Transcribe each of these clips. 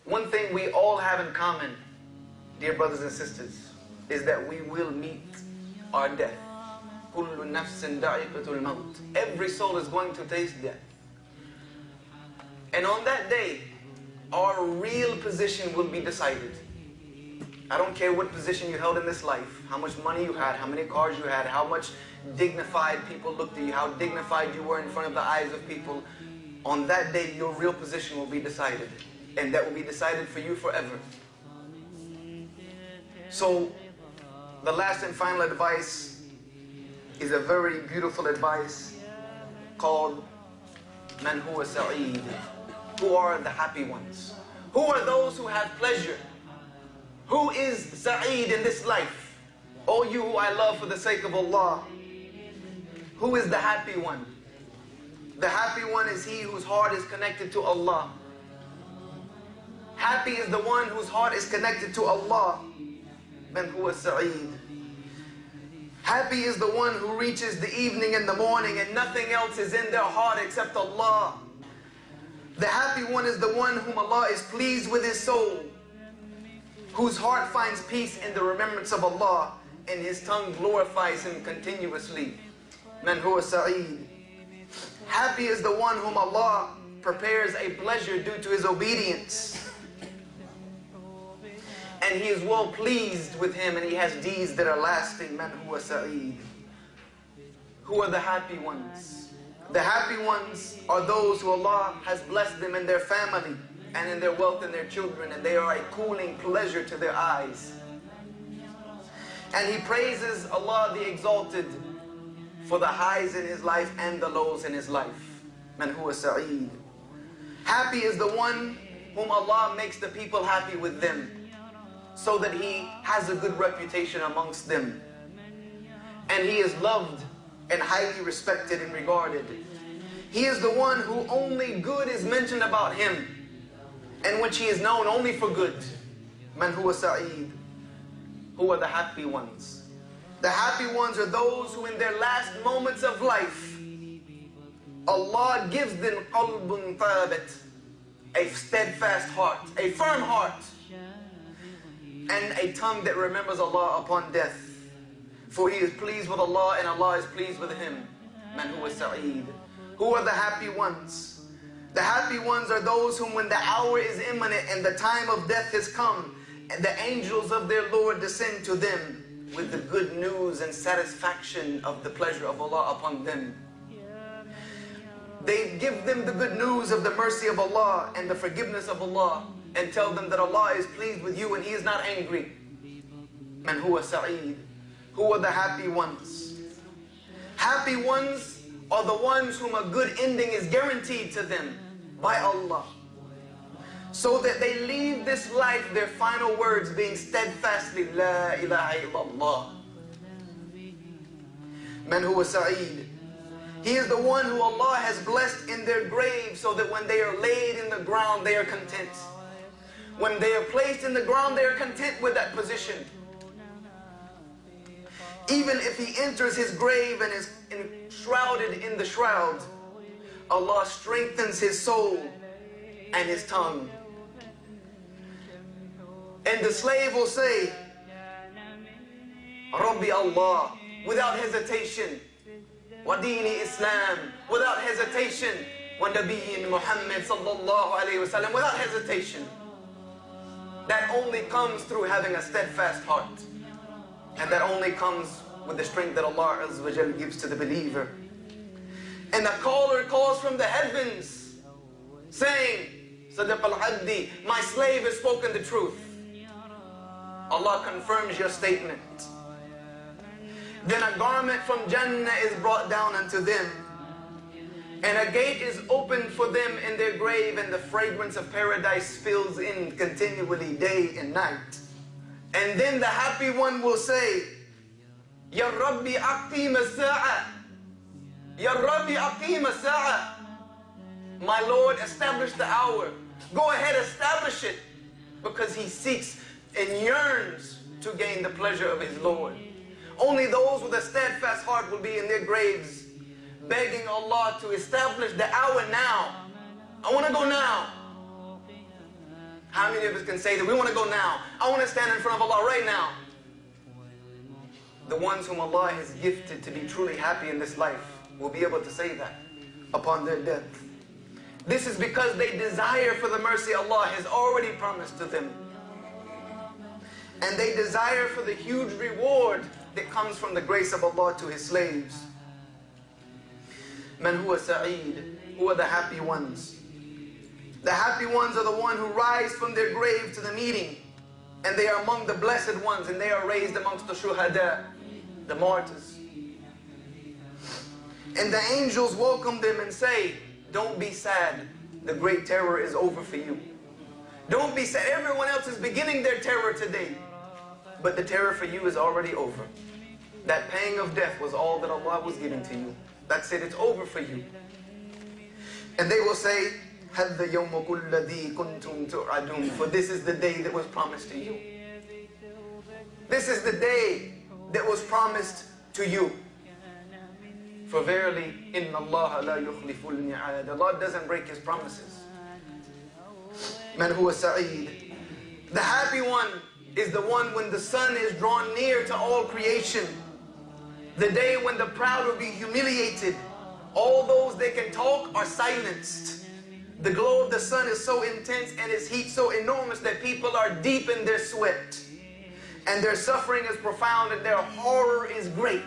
One thing we all have in common, dear brothers and sisters, is that we will meet our death. كُلُّ نَفْسٍ دَعِقَةُ الْمَوْتِ. Every soul is going to taste death. And on that day, our real position will be decided. I don't care what position you held in this life, how much money you had, how many cars you had, how much dignified people looked at you, how dignified you were in front of the eyes of people. On that day, your real position will be decided. And that will be decided for you forever. So, the last and final advice is a very beautiful advice called Man huwa sa'id. Who are the happy ones? Who are those who have pleasure? Who is sa'id in this life? Oh, you who I love for the sake of Allah. Who is the happy one? The happy one is he whose heart is connected to Allah. Happy is the one whose heart is connected to Allah. Man huwa sa'id. Happy is the one who reaches the evening and the morning and nothing else is in their heart except Allah. The happy one is the one whom Allah is pleased with his soul, whose heart finds peace in the remembrance of Allah and his tongue glorifies him continuously. Man huwa sa'id. Happy is the one whom Allah prepares a pleasure due to his obedience. And he is well pleased with him and he has deeds that are lasting. Man huwa sa'id. Who are the happy ones? The happy ones are those who Allah has blessed them in their family and in their wealth and their children, and they are a cooling pleasure to their eyes. And he praises Allah the Exalted for the highs in his life and the lows in his life. Man huwa sa'id. Happy is the one whom Allah makes the people happy with them, so that he has a good reputation amongst them. And he is loved and highly respected and regarded. He is the one who only good is mentioned about him, and which he is known only for good. Man huwa sa'id. Who are the happy ones? The happy ones are those who in their last moments of life, Allah gives them qalbun thabit, a steadfast heart, a firm heart, and a tongue that remembers Allah upon death. For he is pleased with Allah and Allah is pleased with him. Man huwa sa'id. Who are the happy ones? The happy ones are those whom when the hour is imminent and the time of death has come, and the angels of their Lord descend to them with the good news and satisfaction of the pleasure of Allah upon them. They give them the good news of the mercy of Allah and the forgiveness of Allah, and tell them that Allah is pleased with you and He is not angry. Man huwa sa'id. Who are the happy ones? Happy ones are the ones whom a good ending is guaranteed to them by Allah, so that they leave this life, their final words being steadfastly La ilaha illallah. Man huwa sa'id. He is the one who Allah has blessed in their grave, so that when they are laid in the ground, they are content. When they are placed in the ground, they are content with that position. Even if he enters his grave and is enshrouded in the shroud, Allah strengthens his soul and his tongue. And the slave will say, Rabbi Allah, without hesitation. Wa dini Islam, without hesitation. Wa Nabiyyin Muhammad sallallahu alayhi wa sallam, without hesitation. That only comes through having a steadfast heart. And that only comes with the strength that Allah Azza wa Jal gives to the believer. And the caller calls from the heavens, saying, Sadaq al-Abdi, my slave has spoken the truth. Allah confirms your statement. Then a garment from Jannah is brought down unto them, and a gate is opened for them in their grave, and the fragrance of paradise fills in continually day and night. And then the happy one will say, Ya Rabbi aqim as-sa'a. Ya Rabbi aqim as-sa'a. My Lord, establish the hour. Go ahead, establish it. Because he seeks and yearns to gain the pleasure of his Lord. Only those with a steadfast heart will be in their graves, begging Allah to establish the hour now. I want to go now. How many of us can say that we want to go now? I want to stand in front of Allah right now. The ones whom Allah has gifted to be truly happy in this life will be able to say that upon their death. This is because they desire for the mercy Allah has already promised to them. And they desire for the huge reward that comes from the grace of Allah to His slaves. Man huwa sa'id, who are the happy ones? The happy ones are the one who rise from their grave to the meeting, and they are among the blessed ones, and they are raised amongst the shuhada, the martyrs. And the angels welcome them and say, don't be sad, the great terror is over for you. Don't be sad, everyone else is beginning their terror today, but the terror for you is already over. That pang of death was all that Allah was giving to you. That's it, it's over for you. And they will say, هَذَّا يَوْمُكُ الَّذِي كُنْتُمْ تُعَدُونَ, for this is the day that was promised to you. This is the day that was promised to you. For verily, إِنَّ اللَّهَ لَا يُخْلِفُ الْمِعَادَ, Allah doesn't break His promises. Man huwa sa'id. The happy one is the one when the sun is drawn near to all creation. The day when the proud will be humiliated. All those that can talk are silenced. The glow of the sun is so intense and its heat so enormous that people are deep in their sweat. And their suffering is profound and their horror is great.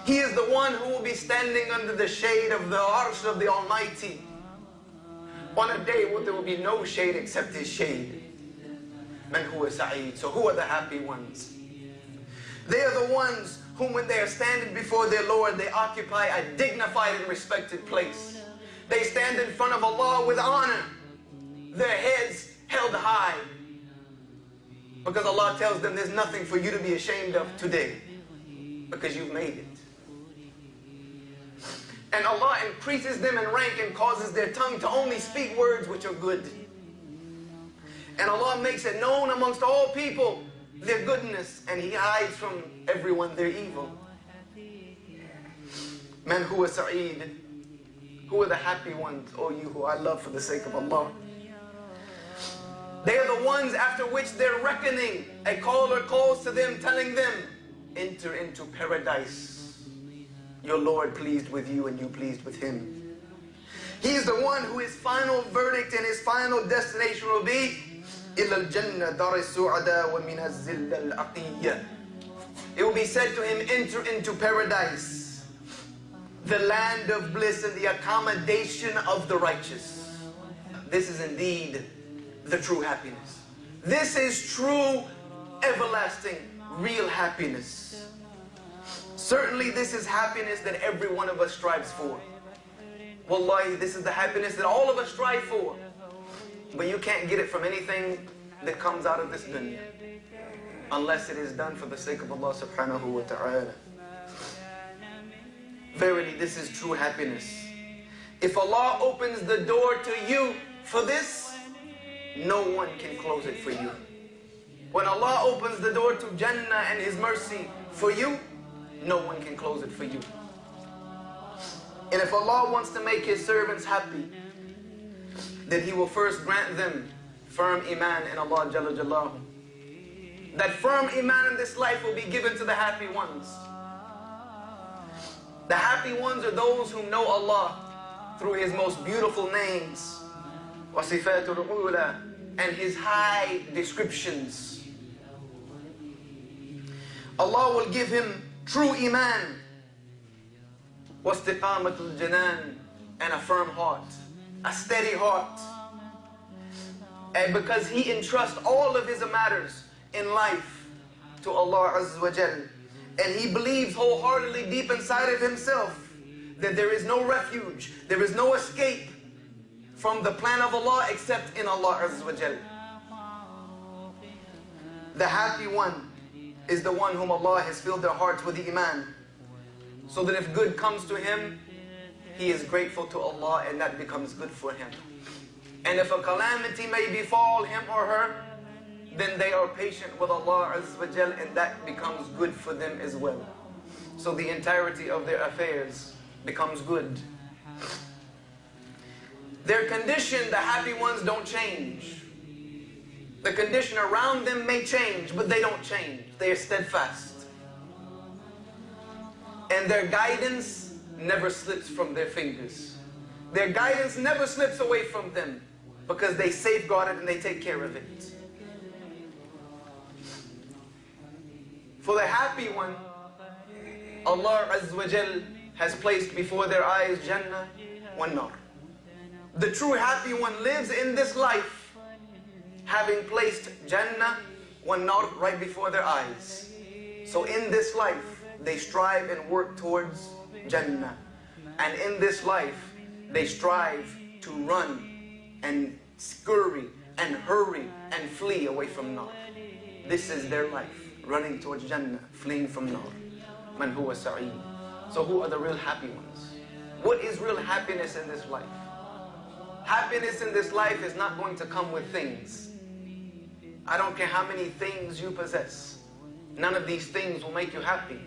He is the one who will be standing under the shade of the arsh of the Almighty on a day where there will be no shade except His shade. Man huwa sa'id. So who are the happy ones? They are the ones whom when they are standing before their Lord, they occupy a dignified and respected place. They stand in front of Allah with honor, their heads held high. Because Allah tells them there's nothing for you to be ashamed of today, because you've made it. And Allah increases them in rank and causes their tongue to only speak words which are good. And Allah makes it known amongst all people their goodness, and He hides from everyone their evil. Man huwa sa'id. Who are the happy ones, O you who I love for the sake of Allah? They are the ones after which they're reckoning. A caller calls to them, telling them, enter into paradise. Your Lord pleased with you and you pleased with Him. He is the one who his final verdict and his final destination will be إِلَى الْجَنَّةِ دَارِ السُّعَدَى وَمِنَ الزِّلَّ الْعَقِيَّةِ. It will be said to him, enter into paradise, the land of bliss and the accommodation of the righteous. This is indeed the true happiness. This is true, everlasting, real happiness. Certainly this is happiness that every one of us strives for. Wallahi, this is the happiness that all of us strive for. But you can't get it from anything that comes out of this dunya, unless it is done for the sake of Allah subhanahu wa ta'ala. Verily, this is true happiness. If Allah opens the door to you for this, no one can close it for you. When Allah opens the door to Jannah and His mercy for you, no one can close it for you. And if Allah wants to make His servants happy, then He will first grant them firm iman in Allah Jalla Jallahu. That firm iman in this life will be given to the happy ones. The happy ones are those who know Allah through His most beautiful names, وَصِفَاتُ الْعُولَى, and His high descriptions. Allah will give him true iman, وَاسْتِقَامَةُ الْجَنَانِ, and a firm heart, a steady heart. And because he entrusts all of his matters in life to Allah Azza wa Jal, and he believes wholeheartedly deep inside of himself that there is no refuge, there is no escape from the plan of Allah except in Allah Azza wa Jal. The happy one is the one whom Allah has filled their hearts with the iman, so that if good comes to him, he is grateful to Allah and that becomes good for him. And if a calamity may befall him or her, then they are patient with Allah Azza wa Jal, and that becomes good for them as well. So the entirety of their affairs becomes good. Their condition, the happy ones, don't change. The condition around them may change, but they don't change. They are steadfast. And their guidance never slips from their fingers. Their guidance never slips away from them because they safeguard it and they take care of it. For the happy one, Allah Azza wa Jal has placed before their eyes Jannah wa Nar. The true happy one lives in this life, having placed Jannah wa Nar right before their eyes. So in this life, they strive and work towards Jannah. And in this life, they strive to run and scurry and hurry and flee away from Nar. This is their life, running towards Jannah, fleeing from Nar. Man huwa sa'id. So who are the real happy ones? What is real happiness in this life? Happiness in this life is not going to come with things. I don't care how many things you possess. None of these things will make you happy.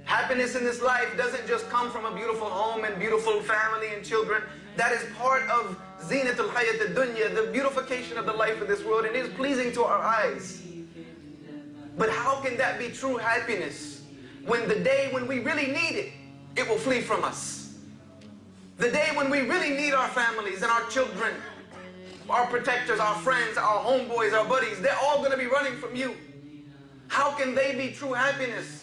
Happiness in this life doesn't just come from a beautiful home and beautiful family and children. That is part of zinatul hayat ad-dunya, the beautification of the life of this world, and it is pleasing to our eyes. But how can that be true happiness when the day when we really need it, it will flee from us? The day when we really need our families and our children, our protectors, our friends, our homeboys, our buddies, they're all going to be running from you. How can they be true happiness?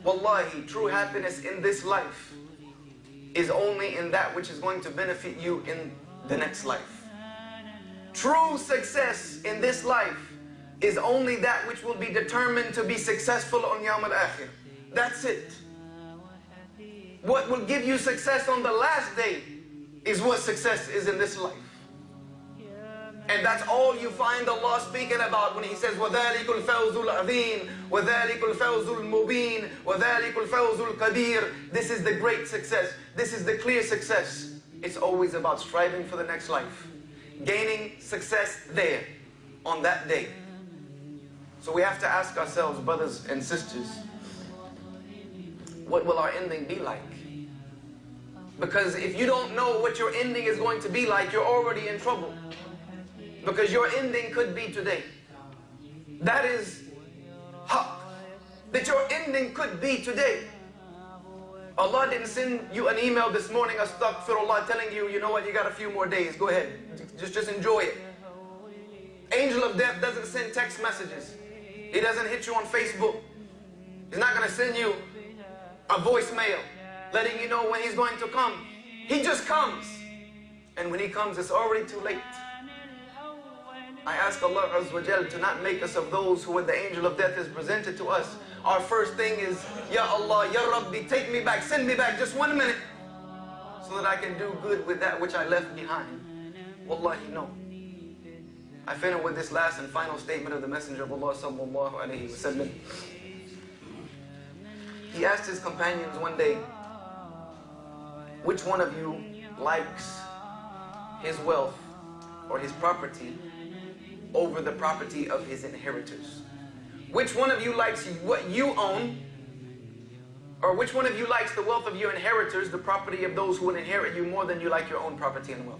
Wallahi, true happiness in this life is only in that which is going to benefit you in the next life. True success in this life is only that which will be determined to be successful on Yawm al-Akhir. That's it. What will give you success on the last day is what success is in this life. And that's all you find Allah speaking about when He says, وَذَلِكُ الْفَوْزُ الْعَظِيمُ وَذَلِكُ الْفَوْزُ الْمُبِينُ وَذَلِكُ الْفَوْزُ الْكَبِيرُ. This is the great success. This is the clear success. It's always about striving for the next life. Gaining success there, on that day. So we have to ask ourselves, brothers and sisters, what will our ending be like? Because if you don't know what your ending is going to be like, you're already in trouble. Because your ending could be today. That is haqq. That your ending could be today. Allah didn't send you an email this morning, astaghfirullah, telling you, you know what, you got a few more days, go ahead. Just enjoy it. Angel of death doesn't send text messages. He doesn't hit you on Facebook. He's not going to send you a voicemail letting you know when He's going to come. He just comes. And when He comes, it's already too late. I ask Allah Azza wa Jal to not make us of those who, when the angel of death is presented to us, our first thing is, Ya Allah, Ya Rabbi, take me back, send me back just 1 minute, so that I can do good with that which I left behind. Wallahi, no. I finish with this last and final statement of the Messenger of Allah sallallahu alayhi wa sallam. He asked his companions one day, which one of you likes his wealth or his property over the property of his inheritors? Which one of you likes what you own, or which one of you likes the wealth of your inheritors, the property of those who will inherit you, more than you like your own property and wealth?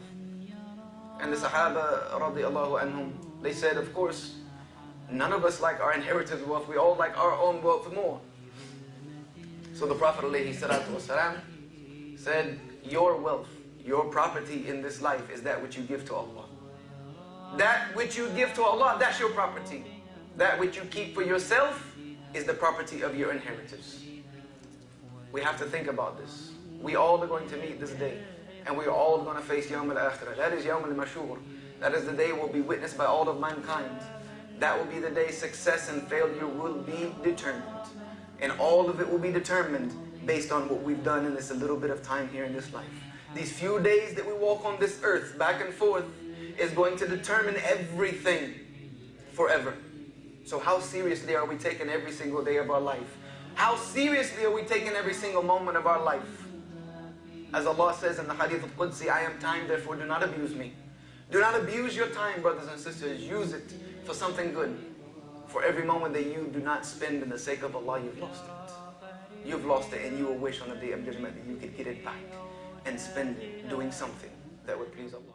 And the Sahaba radiallahu anhum, they said, of course, none of us like our inheritors' wealth, we all like our own wealth more. So the Prophet alayhi salatu wasalam said, your wealth, your property in this life is that which you give to Allah. That which you give to Allah, that's your property. That which you keep for yourself is the property of your inheritors. We have to think about this. We all are going to meet this day, and we are all going to face Yawm al-Akhirah. That is Yawm al-Mashur. That is the day will be witnessed by all of mankind. That will be the day success and failure will be determined. And all of it will be determined based on what we've done in this a little bit of time here in this life. These few days that we walk on this earth back and forth is going to determine everything forever. So how seriously are we taking every single day of our life? How seriously are we taking every single moment of our life? As Allah says in the Hadith al-Qudsi, I am time, therefore do not abuse me. Do not abuse your time, brothers and sisters. Use it for something good. For every moment that you do not spend in the sake of Allah, you've lost it. You've lost it, and you will wish on the day of judgment that you could get it back and spend it doing something that would please Allah.